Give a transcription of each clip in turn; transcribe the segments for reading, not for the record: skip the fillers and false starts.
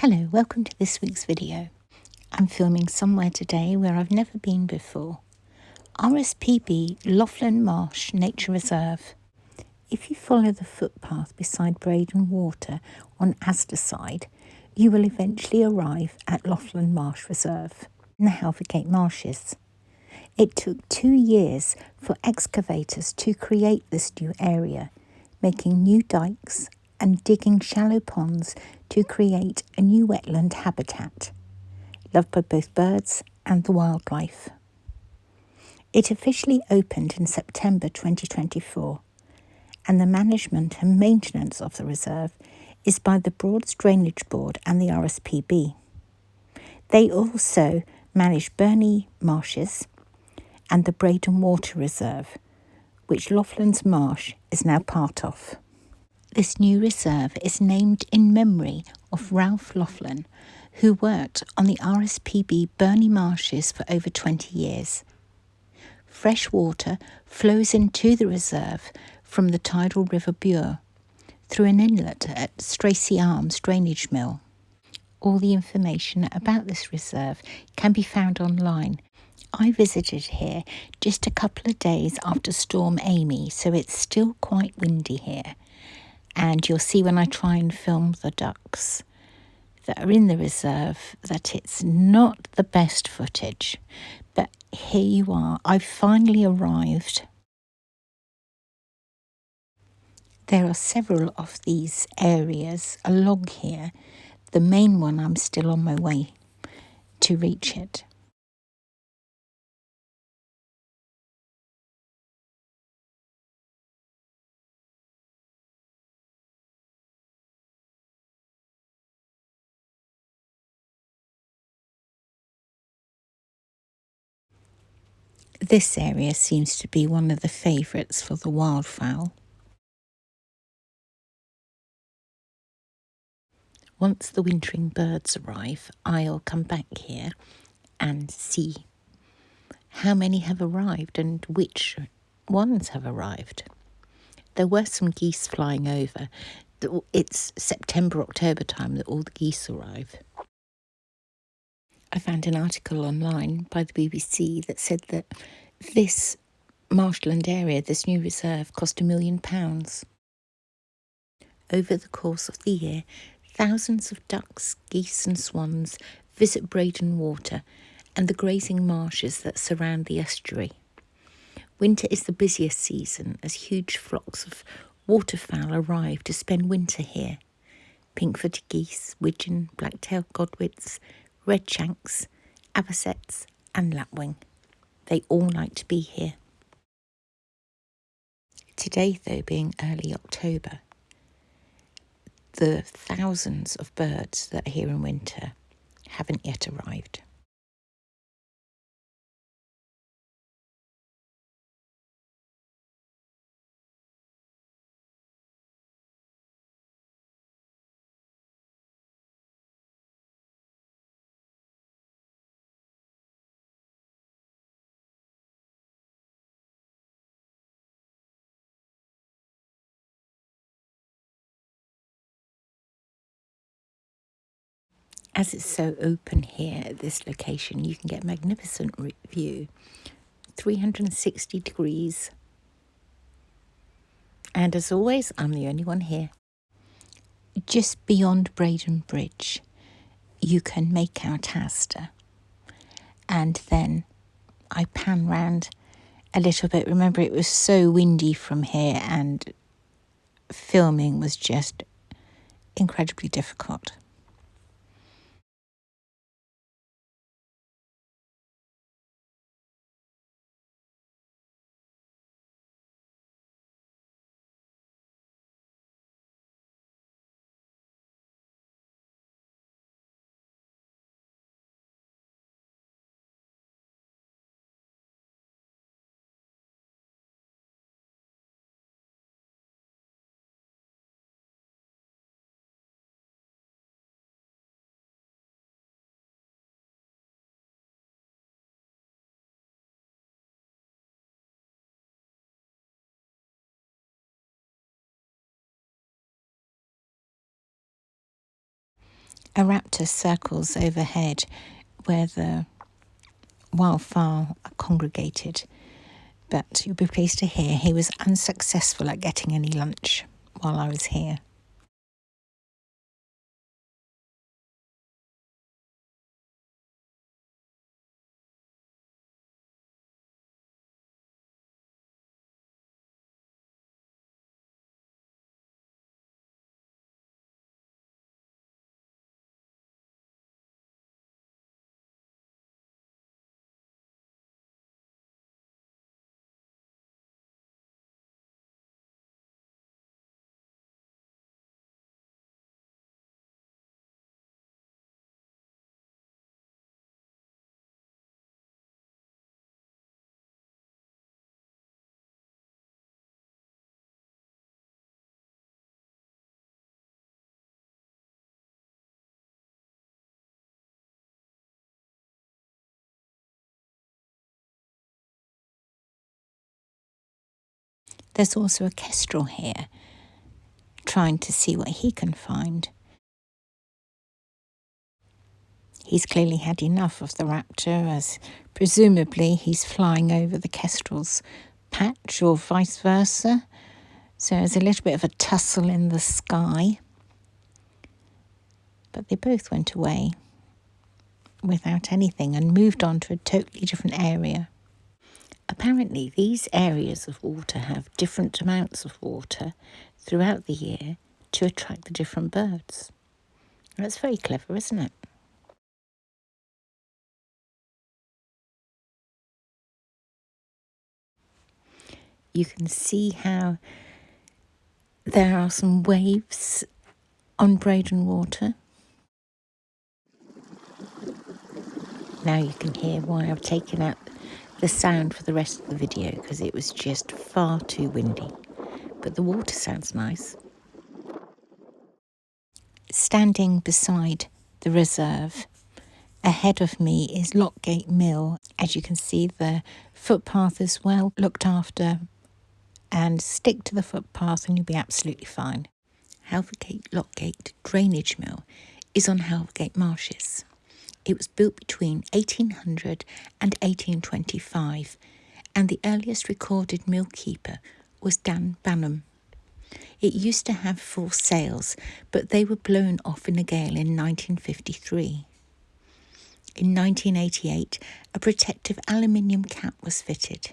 Hello, welcome to this week's video. I'm filming somewhere today where I've never been before. RSPB Loughlin Marsh Nature Reserve. If you follow the footpath beside Breydon Water on Asderside, you will eventually arrive at Loughlin Marsh Reserve in the Lockgate marshes. It took 2 years for excavators to create this new area, making new dikes and digging shallow ponds to create a new wetland habitat, loved by both birds and the wildlife. It officially opened in September 2024, and the management and maintenance of the reserve is by the Broads Drainage Board and the RSPB. They also manage Burney Marshes and the Breydon Water Reserve, which Loughlin's Marsh is now part of. This new reserve is named in memory of Ralph Loughlin, who worked on the RSPB Burney Marshes for over 20 years. Fresh water flows into the reserve from the tidal River Bure through an inlet at Stracy Arms Drainage Mill. All the information about this reserve can be found online. I visited here just a couple of days after Storm Amy, so it's still quite windy here. And you'll see when I try and film the ducks that are in the reserve that it's not the best footage. But here you are. I've finally arrived. There are several of these areas along here. The main one, I'm still on my way to reach it. This area seems to be one of the favourites for the wildfowl. Once the wintering birds arrive, I'll come back here and see how many have arrived and which ones have arrived. There were some geese flying over. It's September, October time that all the geese arrive. I found an article online by the BBC that said that this marshland area, this new reserve, cost £1 million. Over the course of the year, thousands of ducks, geese and swans visit Breydon Water and the grazing marshes that surround the estuary. Winter is the busiest season as huge flocks of waterfowl arrive to spend winter here. Pink-footed geese, widgeon, black-tailed godwits, redshanks, avocets and lapwing. They all like to be here. Today, though, being early October, the thousands of birds that are here in winter haven't yet arrived. As it's so open here at this location, you can get a magnificent view, 360 degrees. And as always, I'm the only one here. Just beyond Breydon Bridge, you can make out Asda. And then I pan round a little bit. Remember, it was so windy from here and filming was just incredibly difficult. A raptor circles overhead where the wildfowl are congregated, but you'll be pleased to hear he was unsuccessful at getting any lunch while I was here. There's also a kestrel here, trying to see what he can find. He's clearly had enough of the raptor, as presumably he's flying over the kestrel's patch or vice versa. So there's a little bit of a tussle in the sky. But they both went away without anything and moved on to a totally different area. Apparently, these areas of water have different amounts of water throughout the year to attract the different birds. That's very clever, isn't it? You can see how there are some waves on Breydon Water. Now you can hear why I've taken out the sound for the rest of the video, because it was just far too windy. But the water sounds nice. Standing beside the reserve, ahead of me is Lockgate Mill. As you can see, the footpath is well looked after, and stick to the footpath and you'll be absolutely fine. Halvergate Lockgate Drainage Mill is on Halvergate Marshes. It was built between 1800 and 1825, and the earliest recorded mill keeper was Dan Banham. It used to have 4 sails, but they were blown off in a gale in 1953. In 1988, a protective aluminium cap was fitted.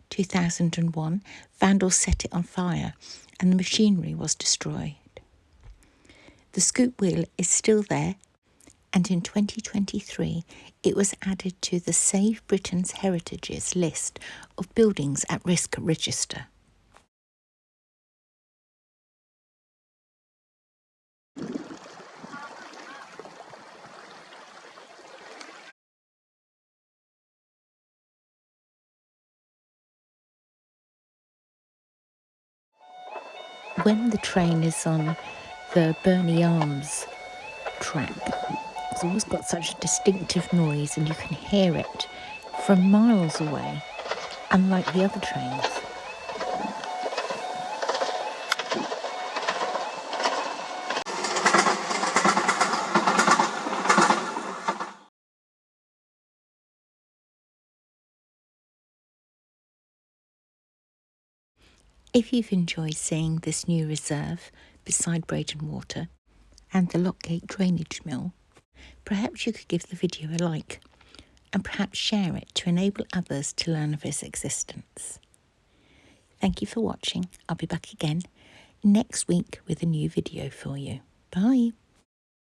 2001, vandals set it on fire and the machinery was destroyed. The scoop wheel is still there, and in 2023 it was added to the Save Britain's Heritages list of buildings at risk register. When the train is on the Burney Arms track, it's always got such a distinctive noise and you can hear it from miles away, unlike the other trains. If you've enjoyed seeing this new reserve beside Breydon Water and the Lockgate Drainage Mill, perhaps you could give the video a like and perhaps share it to enable others to learn of its existence. Thank you for watching. I'll be back again next week with a new video for you. Bye.